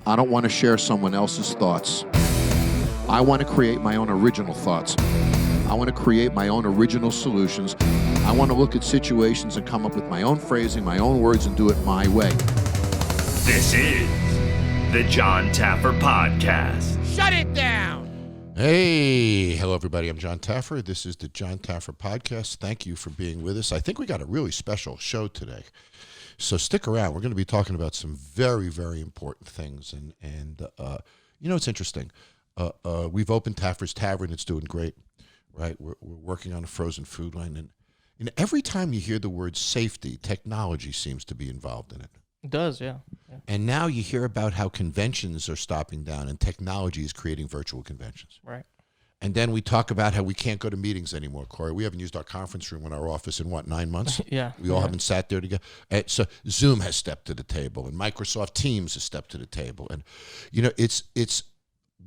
I don't want to share someone else's thoughts. I want to create my own original thoughts. I want to create my own original solutions. I want to look at situations and come up with my own phrasing, my own words, and do it my way. This is the Jon Taffer Podcast. Shut it down! Hey, hello everybody. I'm Jon Taffer. This is the Jon Taffer Podcast. Thank you for being with us. I think we got a really special show today. So stick around. We're going to be talking about some very, very important things. And you know, it's interesting. We've opened Taffer's Tavern. It's doing great, right? We're working on a frozen food line. And every time you hear the word safety, technology seems to be involved in it. It does, yeah. And now you hear about how conventions are stopping down and technology is creating virtual conventions. Right. And then we talk about how we can't go to meetings anymore, Corey. We haven't used our conference room in our office in, 9 months? Yeah. We all haven't sat there together. So Zoom has stepped to the table, and Microsoft Teams has stepped to the table. And, you know, it's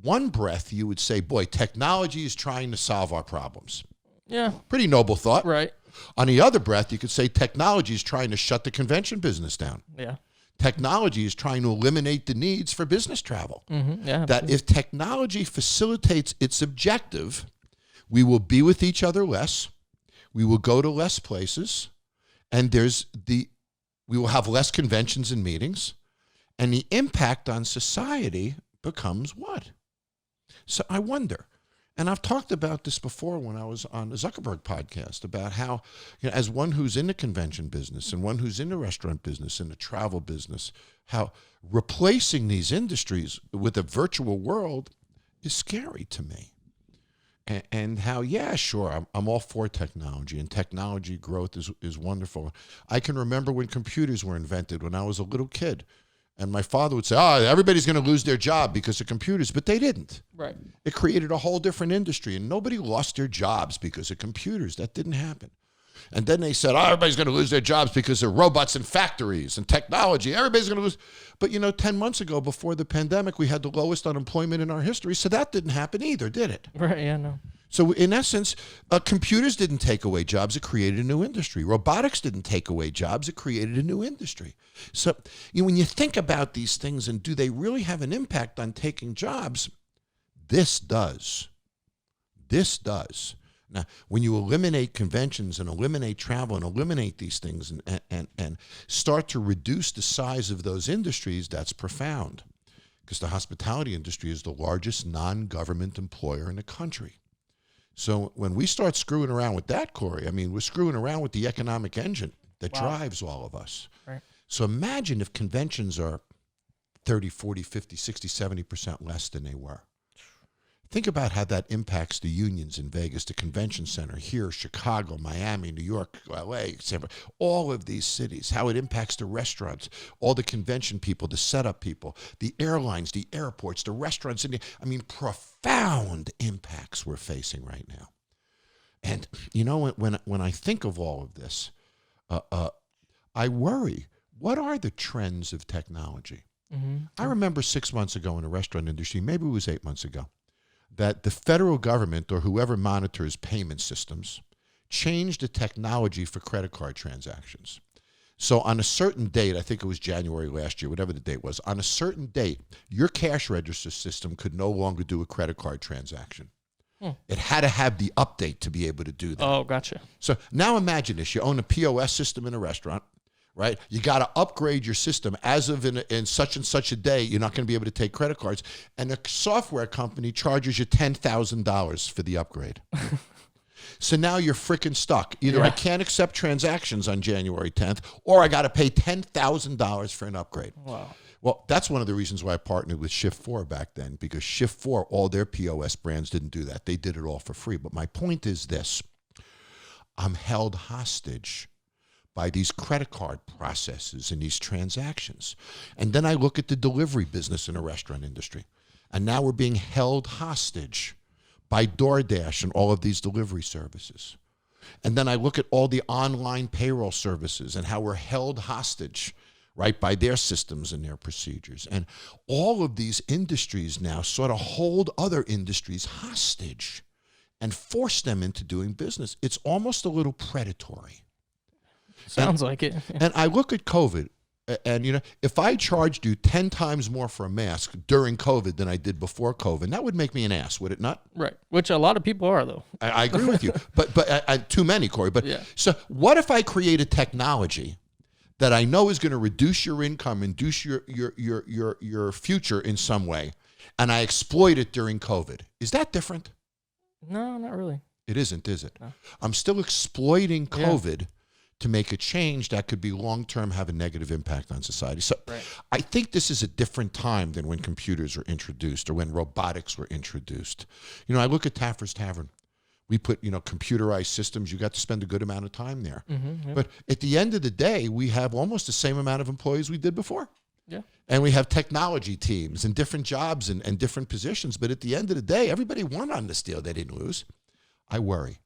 one breath you would say, boy, technology is trying to solve our problems. Yeah. Pretty noble thought. Right. On the other breath, you could say technology is trying to shut the convention business down. Yeah. Technology is trying to eliminate the needs for business travel. Mm-hmm. Yeah. That if technology facilitates its objective, we will be with each other less, we will go to less places, and we will have less conventions and meetings, and the impact on society becomes what? So I wonder, and I've talked about this before when I was on the Zuckerberg podcast about how, you know, as one who's in the convention business and one who's in the restaurant business and the travel business, how replacing these industries with a virtual world is scary to me. And how, yeah, sure, I'm all for technology, and technology growth is wonderful. I can remember when computers were invented when I was a little kid. And my father would say, everybody's going to lose their job because of computers. But they didn't. Right. It created a whole different industry. And nobody lost their jobs because of computers. That didn't happen. And then they said, everybody's going to lose their jobs because of robots in factories and technology. Everybody's going to lose. But, 10 months ago, before the pandemic, we had the lowest unemployment in our history. So that didn't happen either, did it? Right, yeah, no. So in essence, computers didn't take away jobs. It created a new industry. Robotics didn't take away jobs. It created a new industry. So when you think about these things and do they really have an impact on taking jobs, this does. This does. Now, when you eliminate conventions and eliminate travel and eliminate these things and start to reduce the size of those industries, that's profound. Because the hospitality industry is the largest non-government employer in the country. So when we start screwing around with that, Corey, we're screwing around with the economic engine that drives all of us. Right. So imagine if conventions are 30, 40, 50, 60, 70% less than they were. Think about how that impacts the unions in Vegas, the convention center here, Chicago, Miami, New York, LA, San Francisco, all of these cities, how it impacts the restaurants, all the convention people, the setup people, the airlines, the airports, the restaurants. Profound impacts we're facing right now. And, when I think of all of this, I worry, what are the trends of technology? Mm-hmm. I remember 6 months ago in the restaurant industry, maybe it was 8 months ago, that the federal government or whoever monitors payment systems changed the technology for credit card transactions. So on a certain date, I think it was January last year, whatever the date was, on a certain date, your cash register system could no longer do a credit card transaction. It had to have the update to be able to do that. Oh, gotcha. So now imagine this. You own a POS system in a restaurant, right? You got to upgrade your system as of in such and such a day. You're not going to be able to take credit cards. And the software company charges you $10,000 for the upgrade. So now you're freaking stuck. Either I can't accept transactions on January 10th, or I got to pay $10,000 for an upgrade. Wow. Well, that's one of the reasons why I partnered with Shift4 back then, because Shift4, all their POS brands didn't do that. They did it all for free. But my point is this. I'm held hostage by these credit card processes and these transactions. And then I look at the delivery business in the restaurant industry. And now we're being held hostage by DoorDash and all of these delivery services. And then I look at all the online payroll services and how we're held hostage, right, by their systems and their procedures. And all of these industries now sort of hold other industries hostage and force them into doing business. It's almost a little predatory. Sounds like it. And I look at COVID, And, if I charged you 10 times more for a mask during COVID than I did before COVID, that would make me an ass, would it not? Right. Which a lot of people are, though. I agree with you. But too many, Corey. But Yeah. So what if I create a technology that I know is going to reduce your income, reduce your future in some way, and I exploit it during COVID? Is that different? No, not really. It isn't, is it? No. I'm still exploiting COVID to make a change that could be long-term, have a negative impact on society. So Right. I think this is a different time than when computers were introduced or when robotics were introduced. I look at Taffer's Tavern. We put, computerized systems. You got to spend a good amount of time there. Mm-hmm, But at the end of the day, we have almost the same amount of employees we did before. Yeah. And we have technology teams and different jobs and different positions. But at the end of the day, everybody won on this deal. They didn't lose. I worry.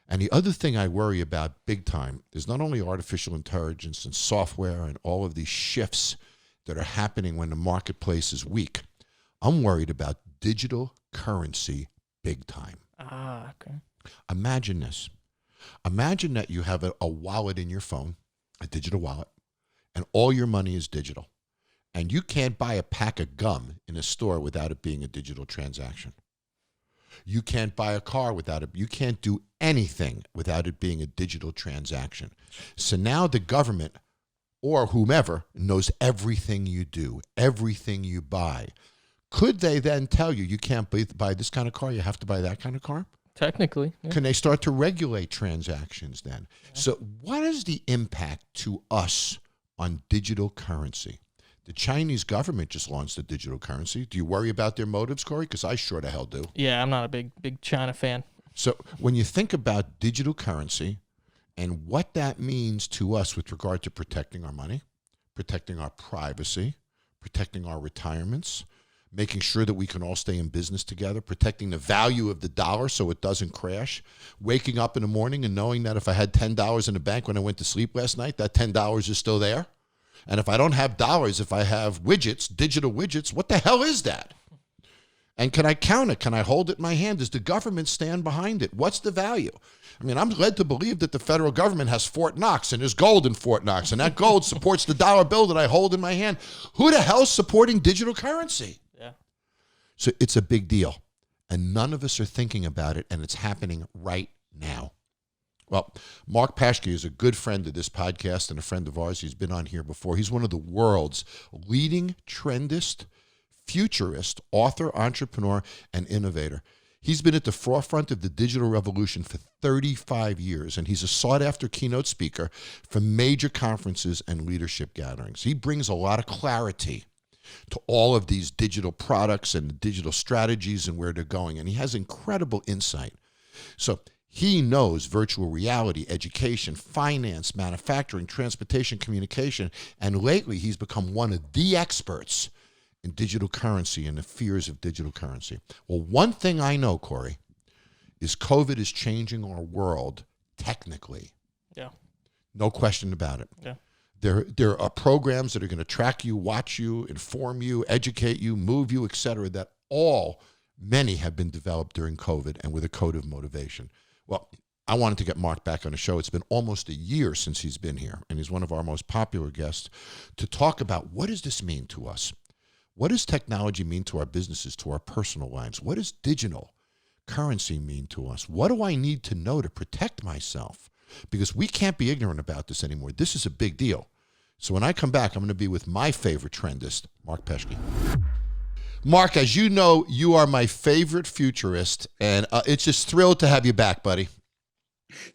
And the other thing I worry about big time is not only artificial intelligence and software and all of these shifts that are happening when the marketplace is weak. I'm worried about digital currency big time. Ah, okay. Imagine this. Imagine that you have a wallet in your phone, a digital wallet, and all your money is digital. And you can't buy a pack of gum in a store without it being a digital transaction. You can't buy a car without it. You can't do anything without it being a digital transaction. So now the government or whomever knows everything you do, everything you buy. Could they then tell you, you can't buy this kind of car, you have to buy that kind of car? Technically. Yeah. Can they start to regulate transactions then? Yeah. So what is the impact to us on digital currency? The Chinese government just launched a digital currency. Do you worry about their motives, Corey? Because I sure the hell do. Yeah, I'm not a big China fan. So when you think about digital currency and what that means to us with regard to protecting our money, protecting our privacy, protecting our retirements, making sure that we can all stay in business together, protecting the value of the dollar so it doesn't crash, waking up in the morning and knowing that if I had $10 in the bank when I went to sleep last night, that $10 is still there. And if I don't have dollars, if I have widgets, digital widgets, what the hell is that? And can I count it? Can I hold it in my hand? Does the government stand behind it? What's the value? I mean, I'm led to believe that the federal government has Fort Knox and there's gold in Fort Knox, and that gold supports the dollar bill that I hold in my hand. Who the hell's supporting digital currency? Yeah. So it's a big deal, and none of us are thinking about it, and it's happening right now. Well, Mark Pesce is a good friend of this podcast and a friend of ours. He's been on here before. He's one of the world's leading trendist, futurist, author, entrepreneur, and innovator. He's been at the forefront of the digital revolution for 35 years, and he's a sought-after keynote speaker for major conferences and leadership gatherings. He brings a lot of clarity to all of these digital products and digital strategies and where they're going, and he has incredible insight. So he knows virtual reality, education, finance, manufacturing, transportation, communication, and lately he's become one of the experts in digital currency and the fears of digital currency. Well, one thing I know, Corey, is COVID is changing our world technically. Yeah. No question about it. Yeah. There are programs that are going to track you, watch you, inform you, educate you, move you, et cetera, that many have been developed during COVID and with a code of motivation. Well, I wanted to get Mark back on the show. It's been almost a year since he's been here, and he's one of our most popular guests, to talk about what does this mean to us? What does technology mean to our businesses, to our personal lives? What does digital currency mean to us? What do I need to know to protect myself? Because we can't be ignorant about this anymore. This is a big deal. So when I come back, I'm going to be with my favorite trendist, Mark Pesce. Mark, as you know, you are my favorite futurist, and it's just thrilled to have you back, buddy.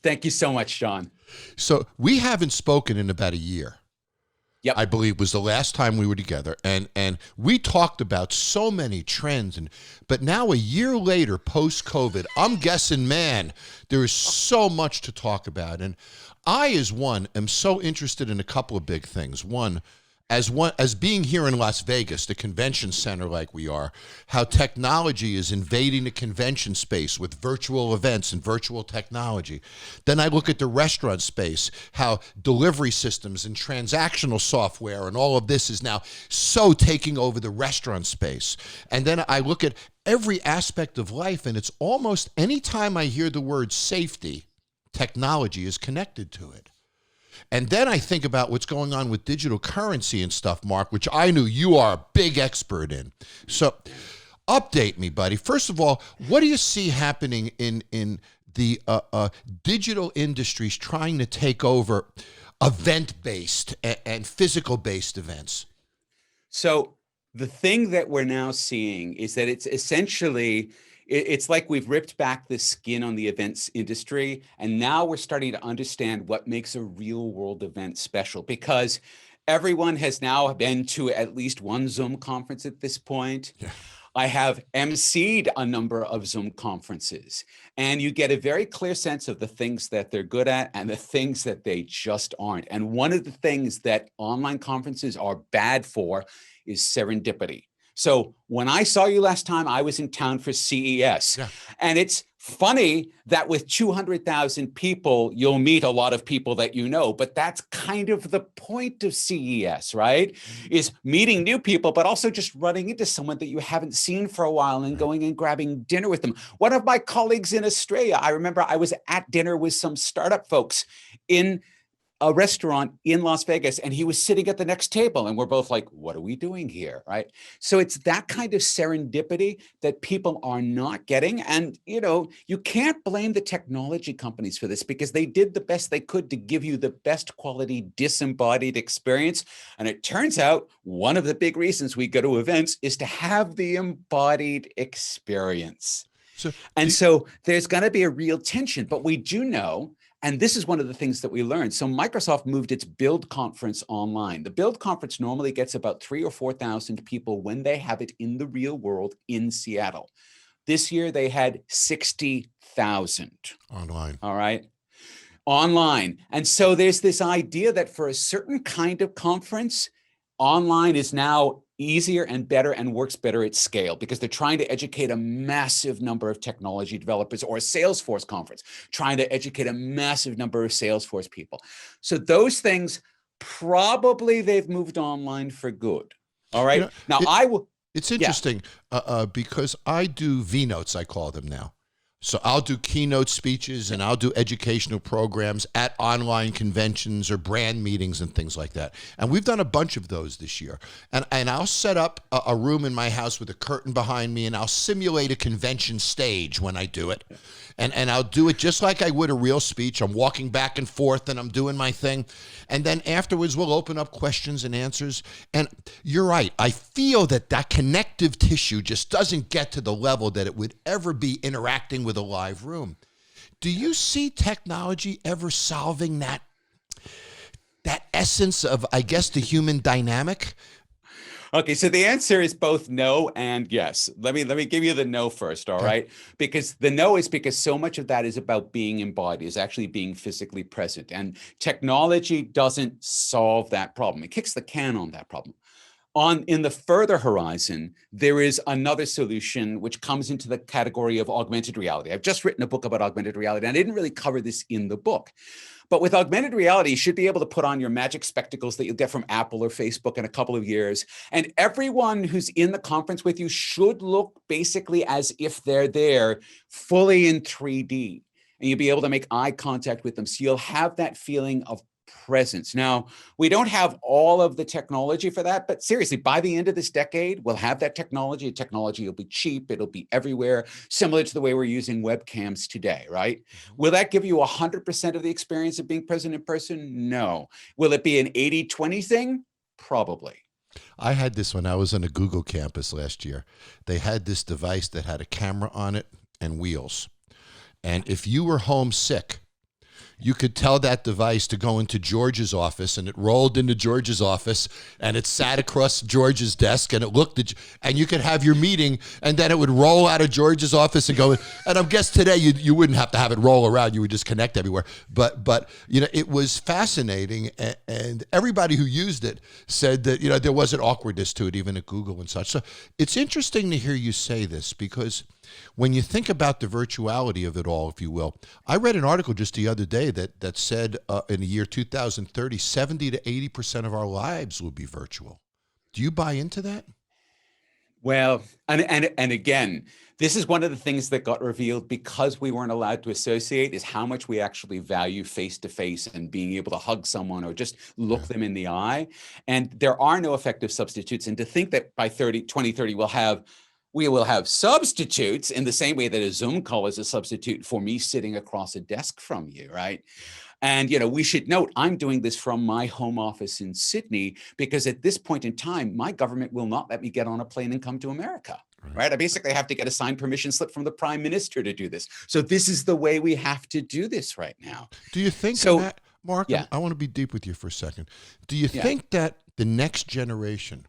Thank you so much, Jon. So we haven't spoken in about a year. Yep. I believe was the last time we were together, and we talked about so many trends, but now a year later, post-COVID, I'm guessing, man, there is so much to talk about, and I, as one, am so interested in a couple of big things. One, as being here in Las Vegas, the convention center like we are, how technology is invading the convention space with virtual events and virtual technology. Then I look at the restaurant space, how delivery systems and transactional software and all of this is now so taking over the restaurant space. And then I look at every aspect of life, and it's almost any time I hear the word safety, technology is connected to it. And then I think about what's going on with digital currency and stuff, Mark, which I knew you are a big expert in. So update me, buddy. First of all, what do you see happening in the digital industries trying to take over event-based and physical-based events? So the thing that we're now seeing is that it's essentially, it's like we've ripped back the skin on the events industry, and now we're starting to understand what makes a real world event special, because everyone has now been to at least one Zoom conference at this point. Yeah. I have emceed a number of Zoom conferences, and you get a very clear sense of the things that they're good at and the things that they just aren't. And one of the things that online conferences are bad for is serendipity. So when I saw you last time, I was in town for CES. Yeah. And it's funny that with 200,000 people, you'll meet a lot of people that you know, but that's kind of the point of CES, right? Is meeting new people, but also just running into someone that you haven't seen for a while and going and grabbing dinner with them. One of my colleagues in Australia, I remember I was at dinner with some startup folks in a restaurant in Las Vegas, and he was sitting at the next table, and we're both like, what are we doing here, right? So it's that kind of serendipity that people are not getting. And, you know, you can't blame the technology companies for this, because they did the best they could to give you the best quality disembodied experience. And it turns out one of the big reasons we go to events is to have the embodied experience. So there's going to be a real tension, but we do know, and this is one of the things that we learned. So Microsoft moved its Build conference online. The Build conference normally gets about 3,000 or 4,000 people when they have it in the real world in Seattle. This year they had 60,000. Online. All right. Online. And so there's this idea that for a certain kind of conference, online is now easier and better and works better at scale, because they're trying to educate a massive number of technology developers, or a Salesforce conference, trying to educate a massive number of Salesforce people. So those things, probably they've moved online for good. All right. You know, It's interesting because I do V-notes, I call them now. So I'll do keynote speeches and I'll do educational programs at online conventions or brand meetings and things like that. And we've done a bunch of those this year. And I'll set up a room in my house with a curtain behind me, and I'll simulate a convention stage when I do it. And I'll do it just like I would a real speech. I'm walking back and forth and I'm doing my thing. And then afterwards, we'll open up questions and answers. And you're right. I feel that connective tissue just doesn't get to the level that it would ever be interacting with a live room. Do you see technology ever solving that essence of, I guess, the human dynamic? Okay, so the answer is both no and yes. Let me give you the no first, all right? Because the no is because so much of that is about being embodied, is actually being physically present. And technology doesn't solve that problem. It kicks the can on that problem. In the further horizon, there is another solution which comes into the category of augmented reality. I've just written a book about augmented reality, and I didn't really cover this in the book. But with augmented reality, you should be able to put on your magic spectacles that you'll get from Apple or Facebook in a couple of years. And everyone who's in the conference with you should look basically as if they're there fully in 3D. And you'll be able to make eye contact with them. So you'll have that feeling of presence. Now, we don't have all of the technology for that, but seriously, by the end of this decade, we'll have that technology. Technology will be cheap. It'll be everywhere, similar to the way we're using webcams today, right? Will that give you 100% of the experience of being present in person? No. Will it be an 80-20 thing? Probably. I had this when I was on a Google campus last year. They had this device that had a camera on it and wheels. And if you were homesick, you could tell that device to go into George's office, and it rolled into George's office, and it sat across George's desk, and it looked at, and you could have your meeting, and then it would roll out of George's office and go in. And I guess today you wouldn't have to have it roll around; you would just connect everywhere. But you know, it was fascinating, and everybody who used it said that there wasn't awkwardness to it, even at Google and such. So it's interesting to hear you say this, because when you think about the virtuality of it all, if you will, I read an article just the other day that said in the year 2030, 70 to 80% of our lives will be virtual. Do you buy into that? Well, and again, this is one of the things that got revealed because we weren't allowed to associate, is how much we actually value face-to-face and being able to hug someone or just look them in the eye. And there are no effective substitutes. And to think that by 2030, we will have substitutes in the same way that a Zoom call is a substitute for me sitting across a desk from you, right? And, we should note, I'm doing this from my home office in Sydney, because at this point in time, my government will not let me get on a plane and come to America, right? I basically have to get a signed permission slip from the prime minister to do this. So this is the way we have to do this right now. Do you think that, Mark, I want to be deep with you for a second. Do you think that the next generation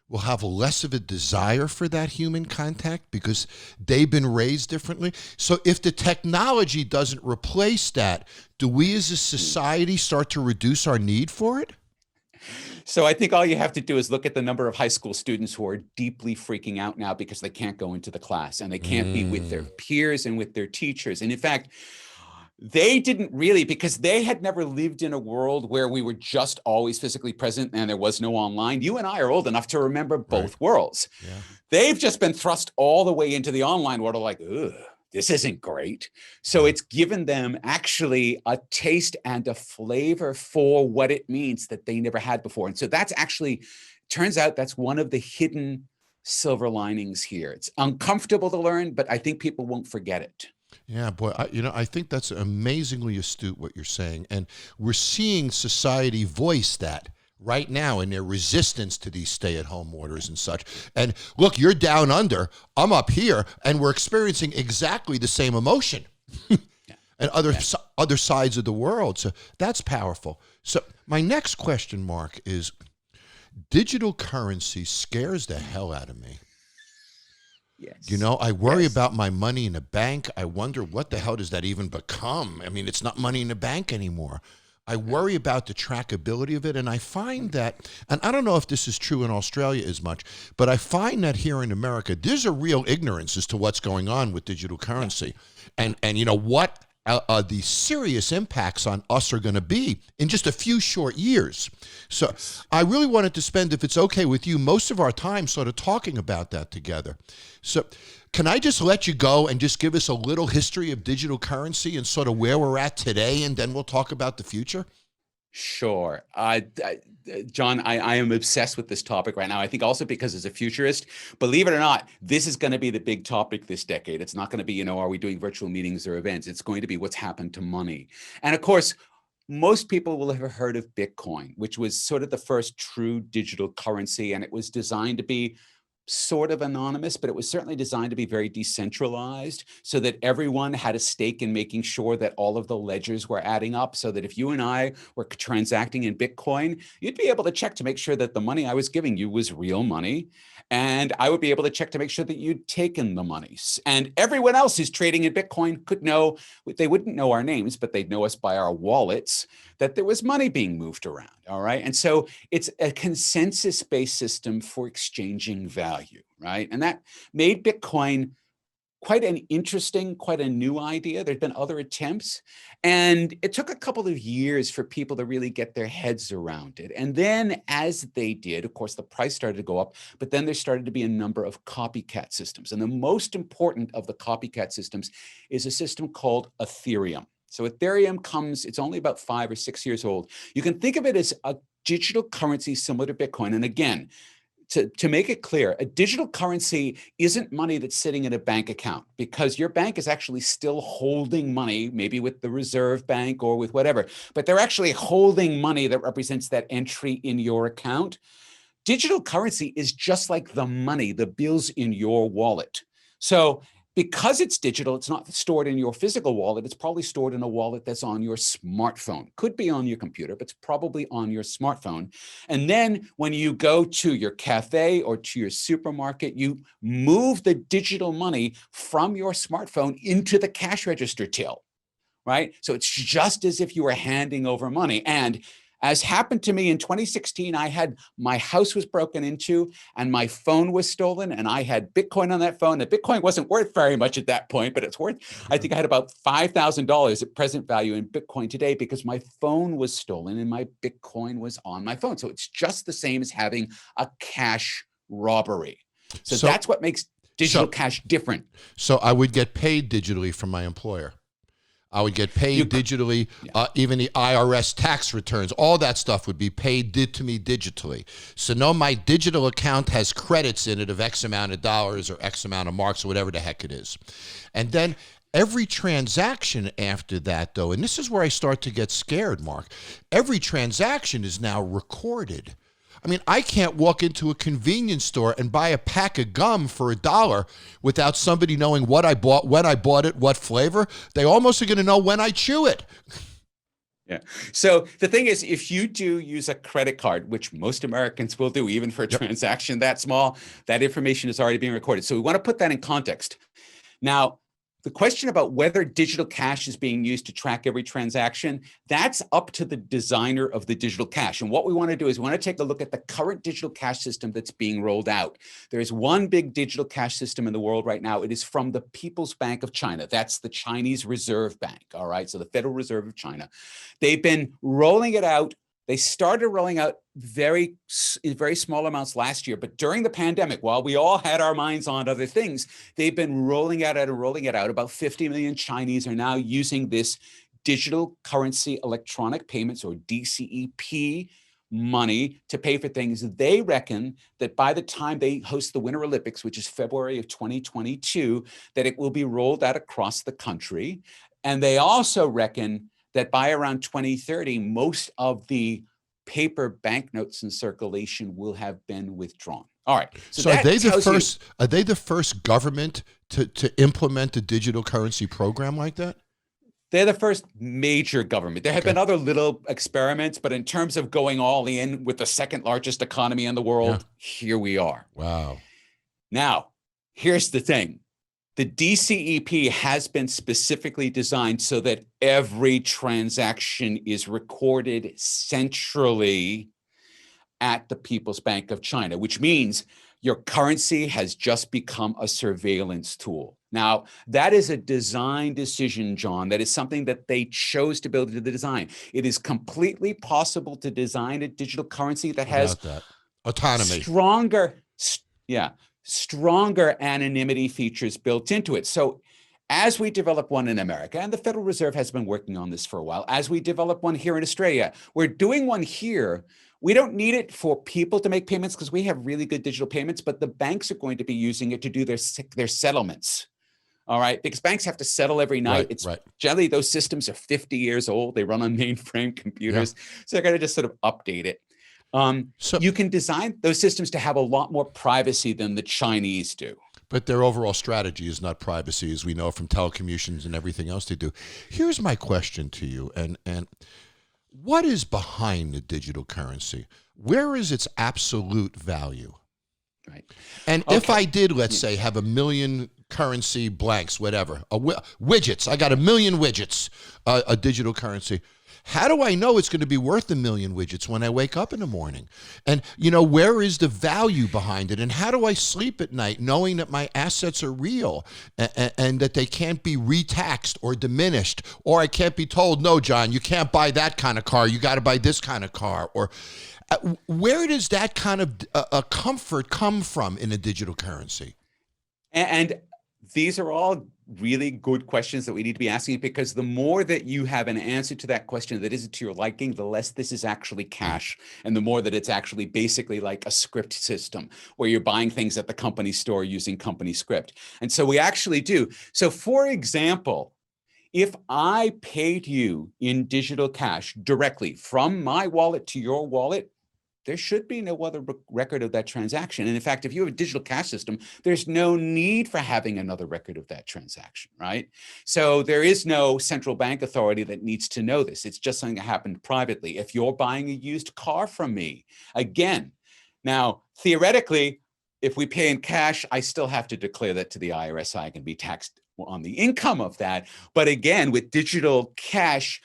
will have less of a desire for that human contact because they've been raised differently? So if the technology doesn't replace that, do we as a society start to reduce our need for it? So I think all you have to do is look at the number of high school students who are deeply freaking out now because they can't go into the class and they can't be with their peers and with their teachers. And in fact, they didn't really, because they had never lived in a world where we were just always physically present and there was no online. You and I are old enough to remember both worlds. Yeah. They've just been thrust all the way into the online world, like, ugh, this isn't great. So it's given them actually a taste and a flavor for what it means that they never had before. And so that's actually, turns out that's one of the hidden silver linings here. It's uncomfortable to learn, but I think people won't forget it. Yeah, boy, I think that's amazingly astute what you're saying. And we're seeing society voice that right now in their resistance to these stay-at-home orders and such. And look, you're down under, I'm up here, and we're experiencing exactly the same emotion and other sides of the world. So that's powerful. So my next question, Mark, is digital currency scares the hell out of me. Yes. I worry about my money in a bank. I wonder what the hell does that even become? I mean, it's not money in a bank anymore. I worry about the trackability of it. And I find that, and I don't know if this is true in Australia as much, but I find that here in America, there's a real ignorance as to what's going on with digital currency. And what the serious impacts on us are going to be in just a few short years. So I really wanted to spend, if it's okay with you, most of our time sort of talking about that together. So can I just let you go and just give us a little history of digital currency and sort of where we're at today, and then we'll talk about the future? Sure. John, I am obsessed with this topic right now. I think also because as a futurist, believe it or not, this is going to be the big topic this decade. It's not going to be, are we doing virtual meetings or events? It's going to be what's happened to money. And of course, most people will have heard of Bitcoin, which was sort of the first true digital currency. And it was designed to be sort of anonymous, but it was certainly designed to be very decentralized so that everyone had a stake in making sure that all of the ledgers were adding up, so that if you and I were transacting in Bitcoin, you'd be able to check to make sure that the money I was giving you was real money. And I would be able to check to make sure that you'd taken the money. And everyone else who's trading in Bitcoin could know, they wouldn't know our names, but they'd know us by our wallets, that there was money being moved around. All right. And so it's a consensus-based system for exchanging value. Right. And that made Bitcoin quite an interesting, quite a new idea. There'd been other attempts, and it took a couple of years for people to really get their heads around it. And then as they did, of course, the price started to go up, but then there started to be a number of copycat systems. And the most important of the copycat systems is a system called Ethereum. So Ethereum it's only about 5 or 6 years old. You can think of it as a digital currency similar to Bitcoin. And again, to make it clear, a digital currency isn't money that's sitting in a bank account, because your bank is actually still holding money, maybe with the Reserve Bank or with whatever, but they're actually holding money that represents that entry in your account. Digital currency is just like the money, the bills in your wallet. So because it's digital, it's not stored in your physical wallet. It's probably stored in a wallet that's on your smartphone. Could be on your computer, but it's probably on your smartphone. And then when you go to your cafe or to your supermarket, you move the digital money from your smartphone into the cash register till, right? So it's just as if you were handing over money. And as happened to me in 2016, my house was broken into and my phone was stolen, and I had Bitcoin on that phone. And Bitcoin wasn't worth very much at that point, but it's worth, I think I had about $5,000 at present value in Bitcoin today because my phone was stolen and my Bitcoin was on my phone. So it's just the same as having a cash robbery. So, So- that's what makes digital cash different. So I would get paid digitally from my employer. I would get paid digitally. Even the IRS tax returns, all that stuff would be paid to me digitally. So no, my digital account has credits in it of X amount of dollars or X amount of marks or whatever the heck it is. And then every transaction after that, though, and this is where I start to get scared, Mark, every transaction is now recorded. I mean, I can't walk into a convenience store and buy a pack of gum for $1 without somebody knowing what I bought, when I bought it, what flavor. They almost are going to know when I chew it. Yeah. So the thing is, if you do use a credit card, which most Americans will do, even for a transaction that small, that information is already being recorded. So we want to put that in context. Now, the question about whether digital cash is being used to track every transaction, that's up to the designer of the digital cash. And what we want to do is we want to take a look at the current digital cash system that's being rolled out. There is one big digital cash system in the world right now. It is from the People's Bank of China. That's the Chinese Reserve Bank, all right? So the Federal Reserve of China. They've been rolling it out. They started rolling out very small amounts last year, but during the pandemic, while we all had our minds on other things, they've been rolling it out. About 50 million Chinese are now using this digital currency electronic payments, or DCEP, money to pay for things. They reckon that by the time they host the Winter Olympics, which is February of 2022, that it will be rolled out across the country. And they also reckon that by around 2030, most of the paper banknotes in circulation will have been withdrawn. All right. So are they the first government to implement a digital currency program like that? They're the first major government. There have been other little experiments, but in terms of going all in with the second largest economy in the world, here we are. Wow. Now, here's the thing. The DCEP has been specifically designed so that every transaction is recorded centrally at the People's Bank of China, which means your currency has just become a surveillance tool. Now, that is a design decision, John. That is something that they chose to build into the design. It is completely possible to design a digital currency that has autonomy, stronger anonymity features built into it. So as we develop one in America, and the Federal Reserve has been working on this for a while, as we develop one here in Australia, we're doing one here. We don't need it for people to make payments because we have really good digital payments, but the banks are going to be using it to do their settlements. All right, because banks have to settle every night. Generally, those systems are 50 years old. They run on mainframe computers. So they're going to just sort of update it. So you can design those systems to have a lot more privacy than the Chinese do. But their overall strategy is not privacy, as we know from telecommunications and everything else they do. Here's my question to you, and what is behind the digital currency? Where is its absolute value? Right. And if I did, let's say, have 1 million currency blanks, whatever, widgets, I got 1 million widgets, a digital currency. How do I know it's going to be worth 1 million widgets when I wake up in the morning? And, where is the value behind it? And how do I sleep at night knowing that my assets are real and that they can't be retaxed or diminished? Or I can't be told, no, John, you can't buy that kind of car. You got to buy this kind of car. Or where does that kind of a comfort come from in a digital currency? And these are all really good questions that we need to be asking, because the more that you have an answer to that question that isn't to your liking, the less this is actually cash, and the more that it's actually basically like a script system where you're buying things at the company store using company script. And so we actually do. So for example, if I paid you in digital cash directly from my wallet to your wallet, there should be no other record of that transaction. And in fact, if you have a digital cash system, there's no need for having another record of that transaction, right? So there is no central bank authority that needs to know this. It's just something that happened privately. If you're buying a used car from me, again, now, theoretically, if we pay in cash, I still have to declare that to the IRS. I can be taxed on the income of that. But again, with digital cash,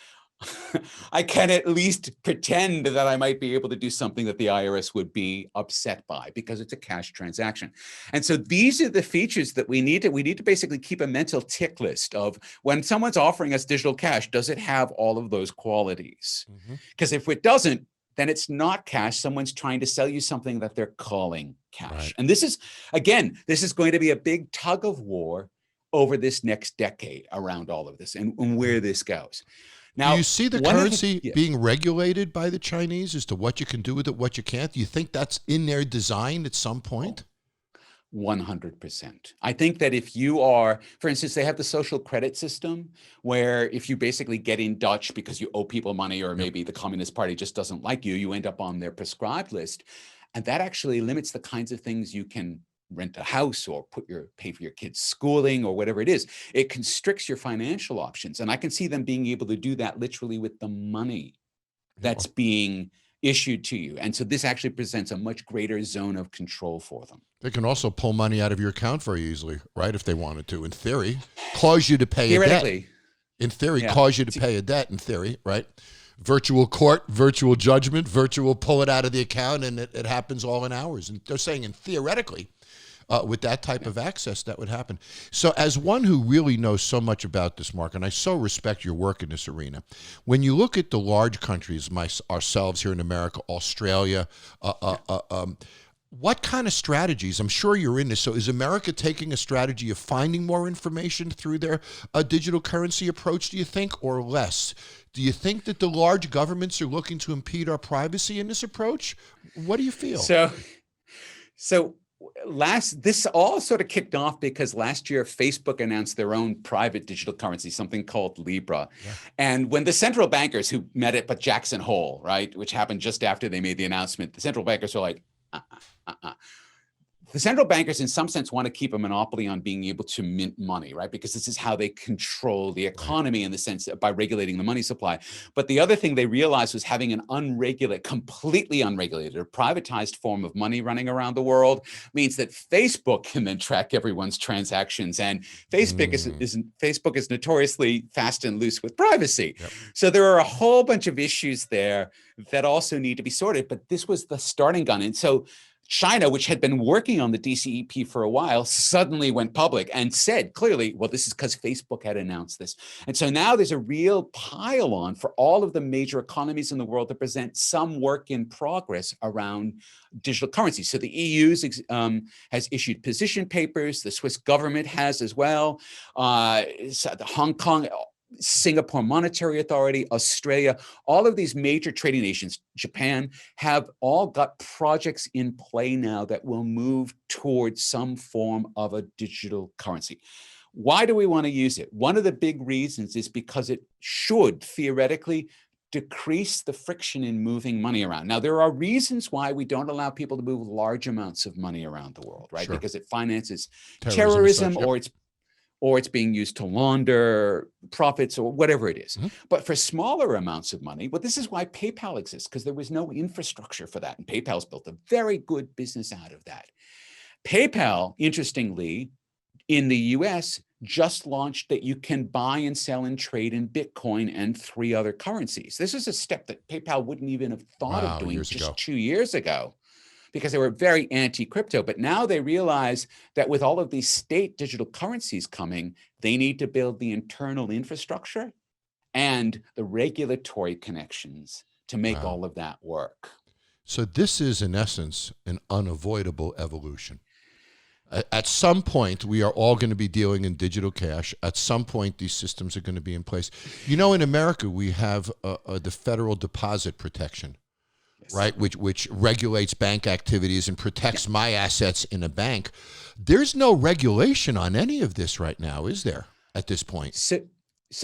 I can at least pretend that I might be able to do something that the IRS would be upset by, because it's a cash transaction. And so these are the features that we need to basically keep a mental tick list of when someone's offering us digital cash, does it have all of those qualities? Because if it doesn't, then it's not cash. Someone's trying to sell you something that they're calling cash. Right. And this is going to be a big tug of war over this next decade around all of this and where this goes. Now, do you see the one of currency being regulated by the Chinese as to what you can do with it, what you can't? Do you think that's in their design at some point? 100%. I think that if you are, for instance, they have the social credit system where if you basically get in Dutch because you owe people money, or maybe the Communist Party just doesn't like you, you end up on their prescribed list. And that actually limits the kinds of things you can rent a house or pay for your kids' schooling or whatever it is. It constricts your financial options. And I can see them being able to do that literally with the money that's being issued to you. And so this actually presents a much greater zone of control for them. They can also pull money out of your account very easily, right? If they wanted to, in theory, cause you to pay a debt. In theory, cause you to pay a debt, in theory, right? Virtual court, virtual judgment, virtual pull it out of the account, and it happens all in hours. And they're saying, and theoretically, with that type of access, that would happen. So as one who really knows so much about this, Mark, and I so respect your work in this arena, when you look at the large countries, ourselves here in America, Australia, what kind of strategies, I'm sure you're in this, so is America taking a strategy of finding more information through their digital currency approach, do you think, or less? Do you think that the large governments are looking to impede our privacy in this approach? What do you feel? So this all sort of kicked off because last year Facebook announced their own private digital currency, something called Libra. Yeah. And when the central bankers who met at Jackson Hole, right, which happened just after they made the announcement, the central bankers were like, The central bankers, in some sense, want to keep a monopoly on being able to mint money, right? Because this is how they control the economy in the sense that by regulating the money supply. But the other thing they realized was having an unregulated, completely unregulated or privatized form of money running around the world means that Facebook can then track everyone's transactions. And Facebook is notoriously fast and loose with privacy. Yep. So there are a whole bunch of issues there that also need to be sorted. But this was the starting gun. And so China, which had been working on the DCEP for a while, suddenly went public and said clearly, well, this is because Facebook had announced this. And so now there's a real pile on for all of the major economies in the world to present some work in progress around digital currency. So the EU has issued position papers. The Swiss government has as well. So the Hong Kong, Singapore Monetary Authority, Australia, all of these major trading nations, Japan, have all got projects in play now that will move towards some form of a digital currency. Why do we want to use it? One of the big reasons is because it should theoretically decrease the friction in moving money around. Now, there are reasons why we don't allow people to move large amounts of money around the world, right? Sure. Because it finances terrorism or it's being used to launder profits or whatever it is. Mm-hmm. But for smaller amounts of money, well, this is why PayPal exists, because there was no infrastructure for that. And PayPal's built a very good business out of that. PayPal, interestingly, in the US, just launched that you can buy and sell and trade in Bitcoin and 3 other currencies. This is a step that PayPal wouldn't even have thought of doing just 2 years ago, because they were very anti-crypto. But now they realize that with all of these state digital currencies coming, they need to build the internal infrastructure and the regulatory connections to make all of that work. So this is, in essence, an unavoidable evolution. At some point, we are all going to be dealing in digital cash. At some point, these systems are going to be in place. You know, in America, we have the federal deposit protection. Right, which regulates bank activities and protects my assets in a bank. There's no regulation on any of this right now, is there, at this point? So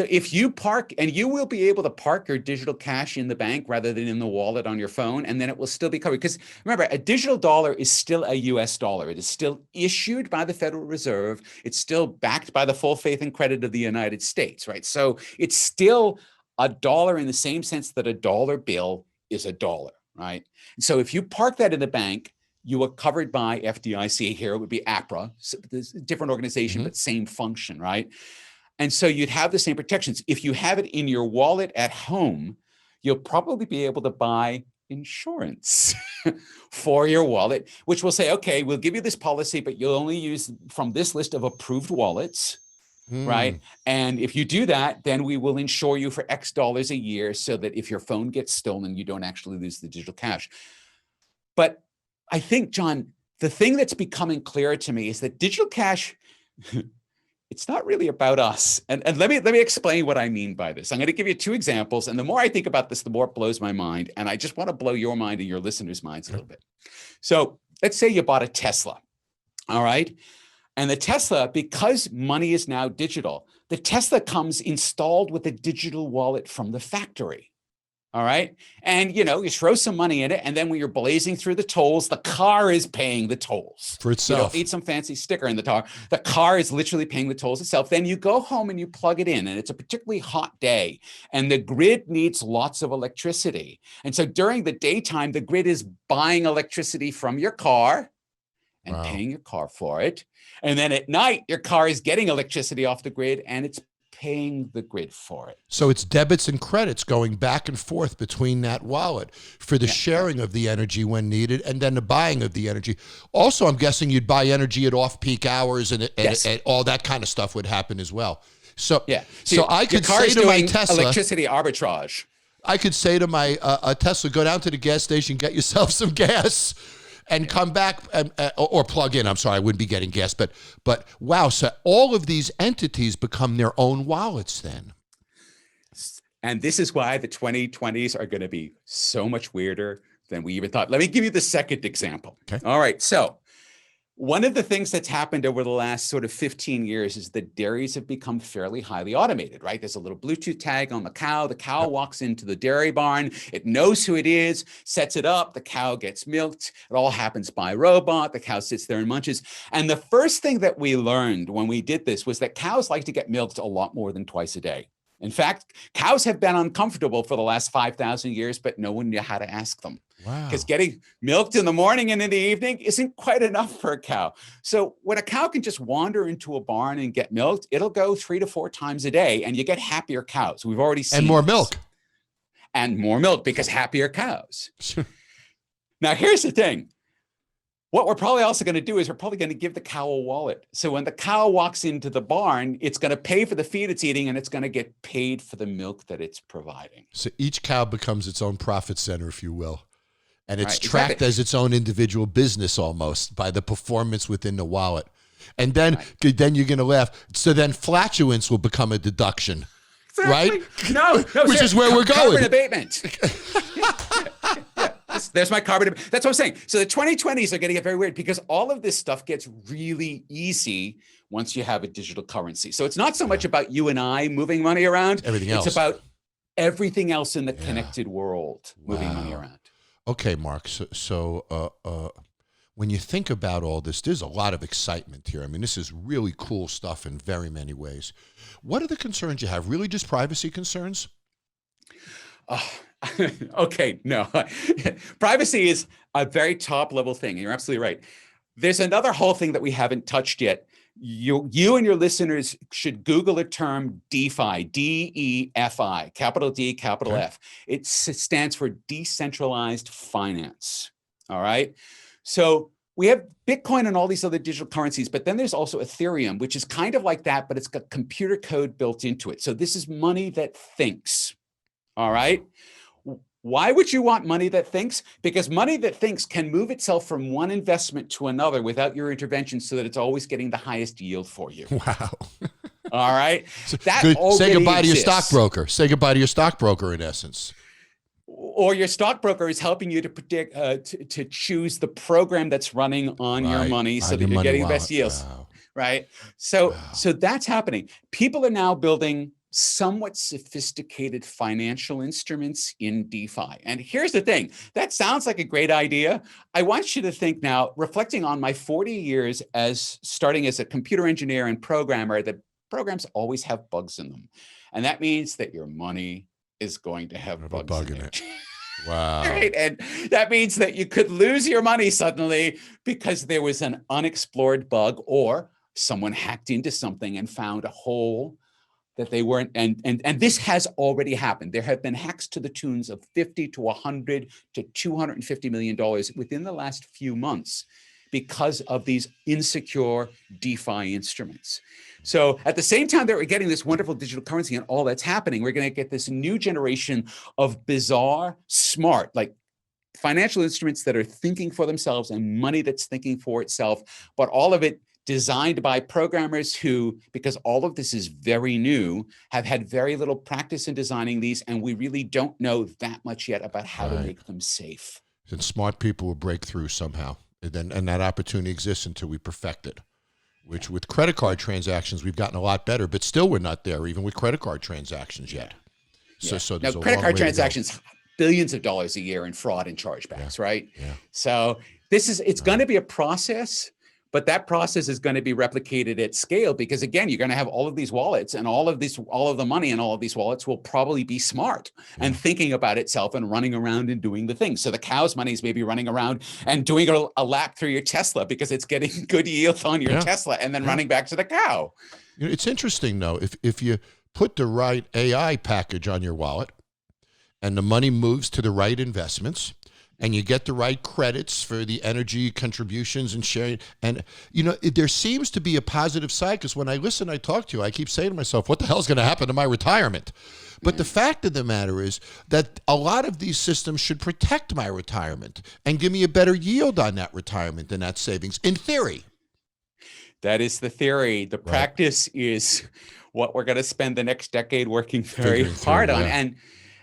if you park, and you will be able to park your digital cash in the bank rather than in the wallet on your phone, and then it will still be covered. Because remember, a digital dollar is still a US dollar. It is still issued by the Federal Reserve. It's still backed by the full faith and credit of the United States, right? So it's still a dollar in the same sense that a dollar bill is a dollar. Right. So if you park that in the bank, you are covered by FDIC. Here it would be APRA, so there's a different organization, but same function. Right. And so you'd have the same protections. If you have it in your wallet at home, you'll probably be able to buy insurance for your wallet, which will say, OK, we'll give you this policy, but you'll only use from this list of approved wallets. right? And if you do that, then we will insure you for X dollars a year so that if your phone gets stolen, you don't actually lose the digital cash. But I think, John, the thing that's becoming clearer to me is that digital cash, it's not really about us. And let me explain what I mean by this. I'm going to give you 2 examples. And the more I think about this, the more it blows my mind. And I just want to blow your mind and your listeners' minds a little bit. So let's say you bought a Tesla. All right. And the Tesla, because money is now digital, the Tesla comes installed with a digital wallet from the factory. All right. And, you throw some money in it. And then when you're blazing through the tolls, the car is paying the tolls for itself. You don't need some fancy sticker in the car. The car is literally paying the tolls itself. Then you go home and you plug it in, and it's a particularly hot day and the grid needs lots of electricity. And so during the daytime, the grid is buying electricity from your car and paying your car for it. And then at night, your car is getting electricity off the grid and it's paying the grid for it. So it's debits and credits going back and forth between that wallet for the sharing of the energy when needed, and then the buying of the energy. Also, I'm guessing you'd buy energy at off-peak hours, and all that kind of stuff would happen as well. So, so I could say to my Tesla, electricity arbitrage. I could say to my Tesla, go down to the gas station, get yourself some gas, and come back or plug in. I'm sorry, I wouldn't be getting gas, but wow. So all of these entities become their own wallets then. And this is why the 2020s are going to be so much weirder than we even thought. Let me give you the second example. Okay. All right. So one of the things that's happened over the last sort of 15 years is that dairies have become fairly highly automated, right? There's a little Bluetooth tag on the cow. The cow walks into the dairy barn. It knows who it is, sets it up. The cow gets milked. It all happens by robot. The cow sits there and munches. And the first thing that we learned when we did this was that cows like to get milked a lot more than twice a day. In fact, cows have been uncomfortable for the last 5,000 years, but no one knew how to ask them. Wow. Because getting milked in the morning and in the evening isn't quite enough for a cow. So when a cow can just wander into a barn and get milked, it'll go 3 to 4 times a day and you get happier cows. We've already seen and more milk. And more milk because happier cows. Now, here's the thing. What we're probably also going to do is we're probably going to give the cow a wallet. So when the cow walks into the barn, it's going to pay for the feed it's eating and it's going to get paid for the milk that it's providing. So each cow becomes its own profit center, if you will. And it's tracked as its own individual business almost by the performance within the wallet. And then you're going to laugh. So then flatulence will become a deduction, right? No, which is where we're going. Carbon abatement. There's my carbon abatement. That's what I'm saying. So the 2020s are going to get very weird because all of this stuff gets really easy once you have a digital currency. So it's not so much about you and I moving money around. Everything else. It's about everything else in the connected world moving money around. Okay, Mark. So when you think about all this, there's a lot of excitement here. I mean, this is really cool stuff in very many ways. What are the concerns you have? Really just privacy concerns? Okay, no. Privacy is a very top level thing. You're absolutely right. There's another whole thing that we haven't touched yet. You and your listeners should Google the term DeFi, D-E-F-I, capital D, capital F. It stands for decentralized finance. All right. So we have Bitcoin and all these other digital currencies, but then there's also Ethereum, which is kind of like that, but it's got computer code built into it. So this is money that thinks. All right. Why would you want money that thinks? Because money that thinks can move itself from one investment to another without your intervention so that it's always getting the highest yield for you. Wow. All right. So say goodbye to your stockbroker. Say goodbye to your stockbroker in essence. Or your stockbroker is helping you to predict, to choose the program that's running on your money so that you're getting the best yields. Wow. Right. So that's happening. People are now building somewhat sophisticated financial instruments in DeFi. And here's the thing, that sounds like a great idea. I want you to think now, reflecting on my 40 years as starting as a computer engineer and programmer, that programs always have bugs in them. And that means that your money is going to have bugs in it. Wow. Right? And that means that you could lose your money suddenly because there was an unexplored bug or someone hacked into something and found a hole that they weren't, and this has already happened. There have been hacks to the tunes of $50 to $100 to $250 million within the last few months. because of these insecure DeFi instruments. So at the same time that we're getting this wonderful digital currency and all that's happening, we're going to get this new generation of bizarre, smart, like financial instruments that are thinking for themselves and money that's thinking for itself, but all of it designed by programmers who, because all of this is very new, have had very little practice in designing these, and we really don't know that much yet about how to make them safe. And smart people will break through somehow, and that opportunity exists until we perfect it. Which with credit card transactions, we've gotten a lot better, but still we're not there even with credit card transactions yet. Yeah. So now, there's credit card transactions, billions of dollars a year in fraud and chargebacks, right? Yeah. So it's going to be a process, but that process is going to be replicated at scale because, again, you're going to have all of these wallets, and all of the money in all of these wallets will probably be smart and thinking about itself and running around and doing the things. So the cow's money is maybe running around and doing a lap through your Tesla because it's getting good yield on your Tesla and then running back to the cow. You know, it's interesting, though, if you put the right AI package on your wallet and the money moves to the right investments, and you get the right credits for the energy contributions and sharing. And, you know, there seems to be a positive side, because when I listen, I talk to you, I keep saying to myself, what the hell is going to happen to my retirement? But the fact of the matter is that a lot of these systems should protect my retirement and give me a better yield on that retirement than that savings, in theory. That is the theory. The practice is what we're going to spend the next decade working very hard on.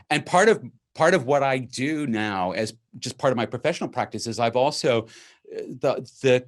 And part of what I do now as just part of my professional practice is I've also, the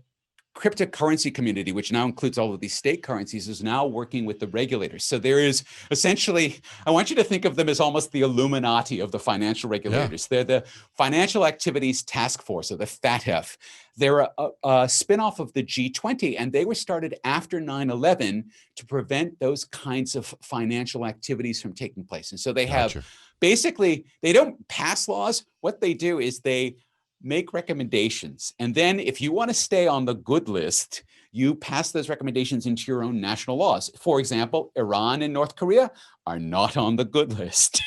cryptocurrency community, which now includes all of these state currencies, is now working with the regulators. So there is essentially, I want you to think of them as almost the Illuminati of the financial regulators. They're the Financial Activities Task Force, or the FATF. They're a spinoff of the G20, and they were started after 9/11 to prevent those kinds of financial activities from taking place. And so they have, basically, they don't pass laws. What they do is they make recommendations. And then if you want to stay on the good list, you pass those recommendations into your own national laws. For example, Iran and North Korea are not on the good list.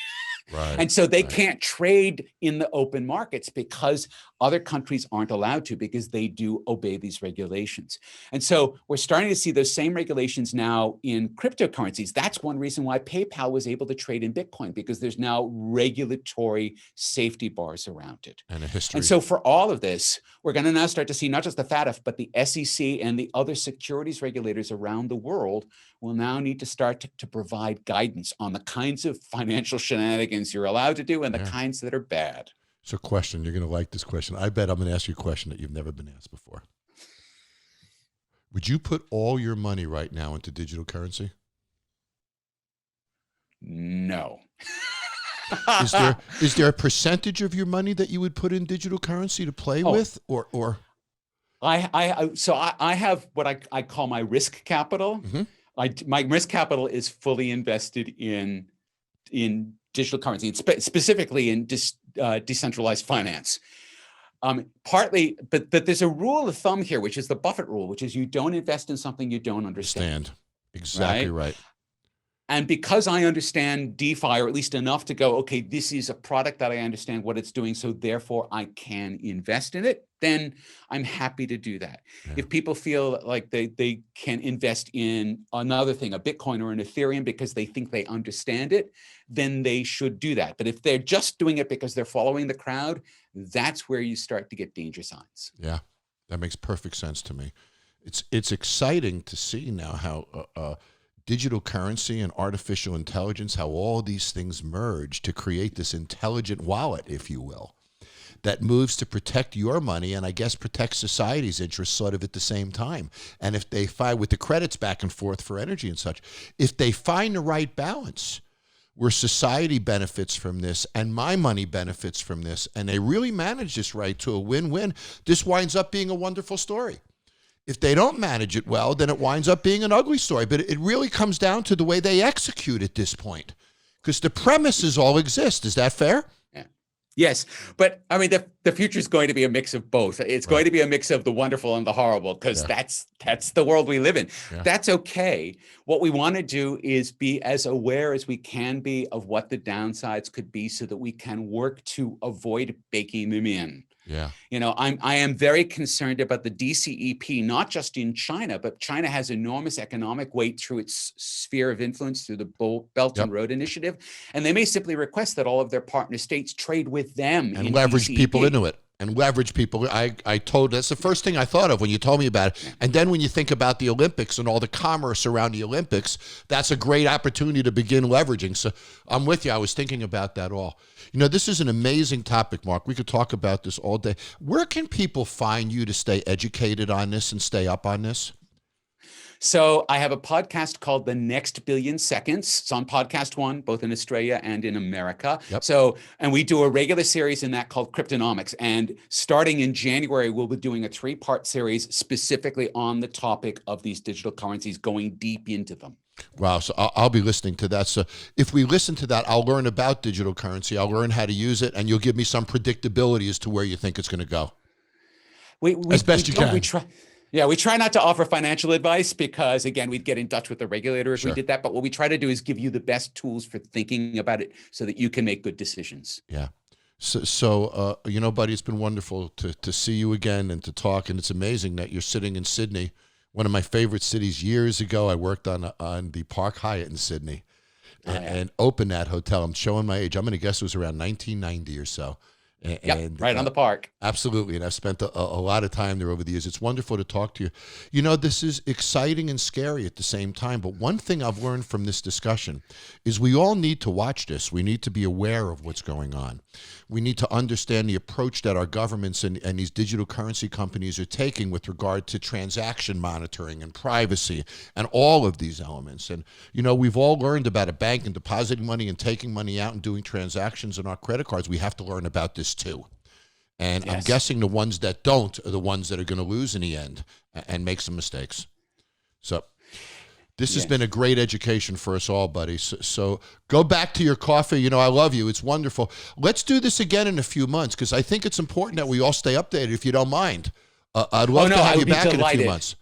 And so they can't trade in the open markets because other countries aren't allowed to, because they do obey these regulations. And so we're starting to see those same regulations now in cryptocurrencies. That's one reason why PayPal was able to trade in Bitcoin, because there's now regulatory safety bars around it. And a history. And so for all of this, we're going to now start to see not just the FATF, but the SEC and the other securities regulators around the world will now need to start to provide guidance on the kinds of financial shenanigans you're allowed to do and the kinds that are bad. So question, you're going to like this question. I bet I'm going to ask you a question that you've never been asked before. Would you put all your money right now into digital currency? No. Is there a percentage of your money that you would put in digital currency to play with, or? I have what I call my risk capital. My risk capital is fully invested in digital currency, specifically in decentralized finance. Partly, but there's a rule of thumb here, which is the Buffett rule, which is you don't invest in something you don't understand. Exactly right. And because I understand DeFi, or at least enough to go, okay, this is a product that I understand what it's doing, so therefore I can invest in it, then I'm happy to do that. If people feel like they can invest in another thing, a Bitcoin or an Ethereum, because they think they understand it, then they should do that. But if they're just doing it because they're following the crowd, that's where you start to get danger signs. Yeah, that makes perfect sense to me. It's exciting to see now how digital currency and artificial intelligence, how all these things merge to create this intelligent wallet, if you will, that moves to protect your money and I guess protect society's interests sort of at the same time. And if they find, with the credits back and forth for energy and such, if they find the right balance where society benefits from this and my money benefits from this, and they really manage this right to a win-win, this winds up being a wonderful story. If they don't manage it well, then it winds up being an ugly story. But it really comes down to the way they execute at this point, because the premises all exist. Is that fair? Yeah. Yes. But I mean, the future is going to be a mix of both. It's going to be a mix of the wonderful and the horrible, because that's the world we live in. That's okay. What we want to do is be as aware as we can be of what the downsides could be so that we can work to avoid baking them in. Yeah. I am very concerned about the DCEP, not just in China, but China has enormous economic weight through its sphere of influence through the Belt and Road Initiative. And they may simply request that all of their partner states trade with them And in leverage DCEP. people into it. And leverage people. That's the first thing I thought of when you told me about it. And then when you think about the Olympics and all the commerce around the Olympics, that's a great opportunity to begin leveraging. So I'm with you. I was thinking about that all. This is an amazing topic, Mark. We could talk about this all day. Where can people find you to stay educated on this and stay up on this? So I have a podcast called The Next Billion Seconds. It's on Podcast One, both in Australia and in America. Yep. And we do a regular series in that called Cryptonomics. And starting in January, we'll be doing a 3-part series specifically on the topic of these digital currencies, going deep into them. Wow. So I'll be listening to that. So if we listen to that, I'll learn about digital currency. I'll learn how to use it, and you'll give me some predictability as to where you think it's going to go. As best you can. We try not to offer financial advice because, again, we'd get in touch with the regulator if we did that. But what we try to do is give you the best tools for thinking about it so that you can make good decisions. Yeah. So buddy, it's been wonderful to see you again and to talk. And it's amazing that you're sitting in Sydney, one of my favorite cities. Years ago, I worked on the Park Hyatt in Sydney and opened that hotel. I'm showing my age. I'm going to guess it was around 1990 or so. Right on the park. Absolutely. And I've spent a lot of time there over the years. It's wonderful to talk to you. This is exciting and scary at the same time. But one thing I've learned from this discussion is we all need to watch this. We need to be aware of what's going on. We need to understand the approach that our governments and these digital currency companies are taking with regard to transaction monitoring and privacy and all of these elements. And, we've all learned about a bank and depositing money and taking money out and doing transactions on our credit cards. We have to learn about this too. And I'm guessing the ones that don't are the ones that are going to lose in the end and make some mistakes. So this has been a great education for us all, buddy. So go back to your coffee. I love you. It's wonderful. Let's do this again in a few months because I think it's important that we all stay updated, if you don't mind. I'd love to have you back in a few months.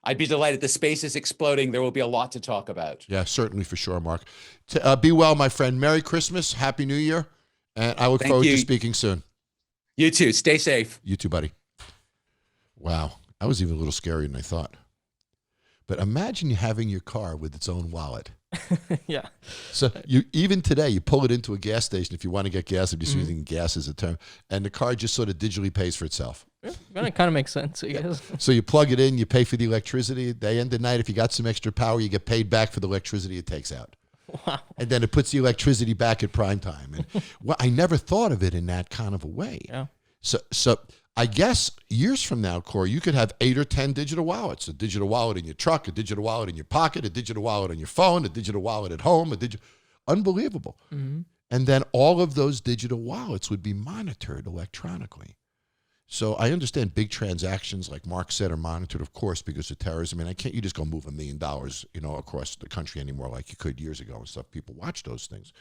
I'd be delighted. The space is exploding. There will be a lot to talk about. Yeah, certainly, for sure, Mark. Be well, my friend. Merry Christmas. Happy New Year. And I look forward to speaking soon. You too. Stay safe. You too, buddy. Wow. That was even a little scarier than I thought. But imagine you having your car with its own wallet. Yeah. So even today, you pull it into a gas station if you want to get gas, if you're using gas as a term, and the car just sort of digitally pays for itself. Yeah, that kind of makes sense, I guess. So you plug it in, you pay for the electricity. At the end of the night, if you got some extra power, you get paid back for the electricity it takes out. Wow. And then it puts the electricity back at prime time. And I never thought of it in that kind of a way. Yeah. So I guess years from now, Corey, you could have 8 or 10 digital wallets. A digital wallet in your truck, a digital wallet in your pocket, a digital wallet on your phone, a digital wallet at home, unbelievable. Mm-hmm. And then all of those digital wallets would be monitored electronically. So I understand big transactions, like Mark said, are monitored, of course, because of terrorism. I mean, you just go move $1 million, across the country anymore like you could years ago and stuff. People watch those things.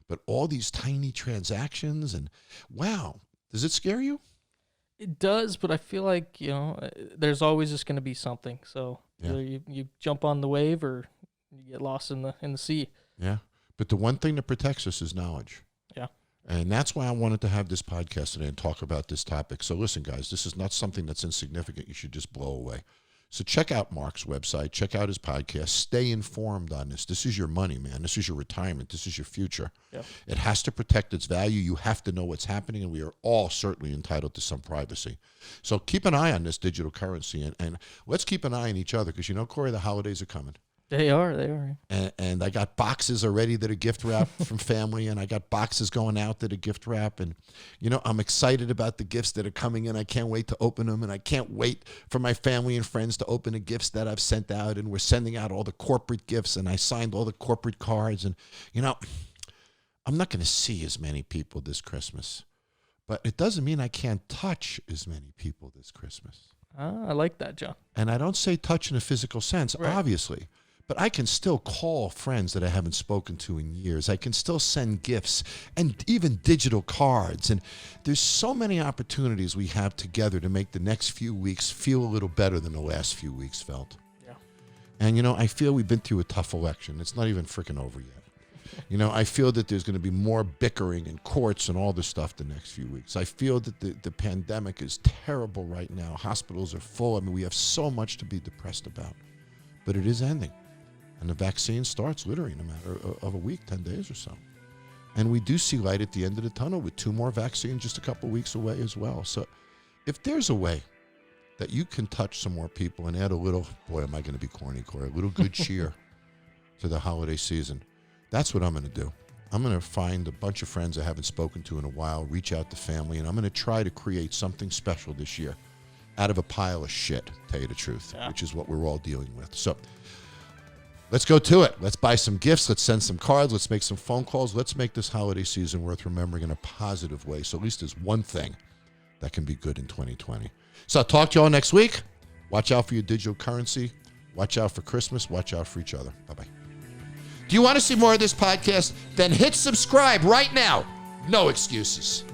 But all these tiny transactions and, wow, does it scare you? It does, but I feel like, there's always just going to be something. So either you jump on the wave or you get lost in the sea. Yeah. But the one thing that protects us is knowledge. Yeah. And that's why I wanted to have this podcast today and talk about this topic. So listen, guys, this is not something that's insignificant. You should just blow away. So check out Mark's website. Check out his podcast. Stay informed on this. This is your money, man. This is your retirement. This is your future. Yep. It has to protect its value. You have to know what's happening, and we are all certainly entitled to some privacy. So keep an eye on this digital currency, and let's keep an eye on each other because, Corey, the holidays are coming. They are. And I got boxes already that are gift wrapped from family, and I got boxes going out that are gift wrap. And, I'm excited about the gifts that are coming in. I can't wait to open them, and I can't wait for my family and friends to open the gifts that I've sent out. And we're sending out all the corporate gifts, and I signed all the corporate cards. And, I'm not going to see as many people this Christmas, but it doesn't mean I can't touch as many people this Christmas. I like that, John. And I don't say touch in a physical sense, right. Obviously. But I can still call friends that I haven't spoken to in years. I can still send gifts and even digital cards. And there's so many opportunities we have together to make the next few weeks feel a little better than the last few weeks felt. Yeah. And, I feel we've been through a tough election. It's not even freaking over yet. You know, I feel that there's going to be more bickering in courts and all this stuff the next few weeks. I feel that the pandemic is terrible right now. Hospitals are full. I mean, we have so much to be depressed about. But it is ending. And the vaccine starts literally in a matter of a week, 10 days or so. And we do see light at the end of the tunnel with 2 more vaccines just a couple of weeks away as well. So if there's a way that you can touch some more people and add a little, boy, am I going to be corny, Corey, a little good cheer to the holiday season, that's what I'm going to do. I'm going to find a bunch of friends I haven't spoken to in a while, reach out to family, and I'm going to try to create something special this year out of a pile of shit, to tell you the truth, which is what we're all dealing with. So let's go to it. Let's buy some gifts. Let's send some cards. Let's make some phone calls. Let's make this holiday season worth remembering in a positive way. So at least there's one thing that can be good in 2020. So I'll talk to you all next week. Watch out for your digital currency. Watch out for Christmas. Watch out for each other. Bye-bye. Do you want to see more of this podcast? Then hit subscribe right now. No excuses.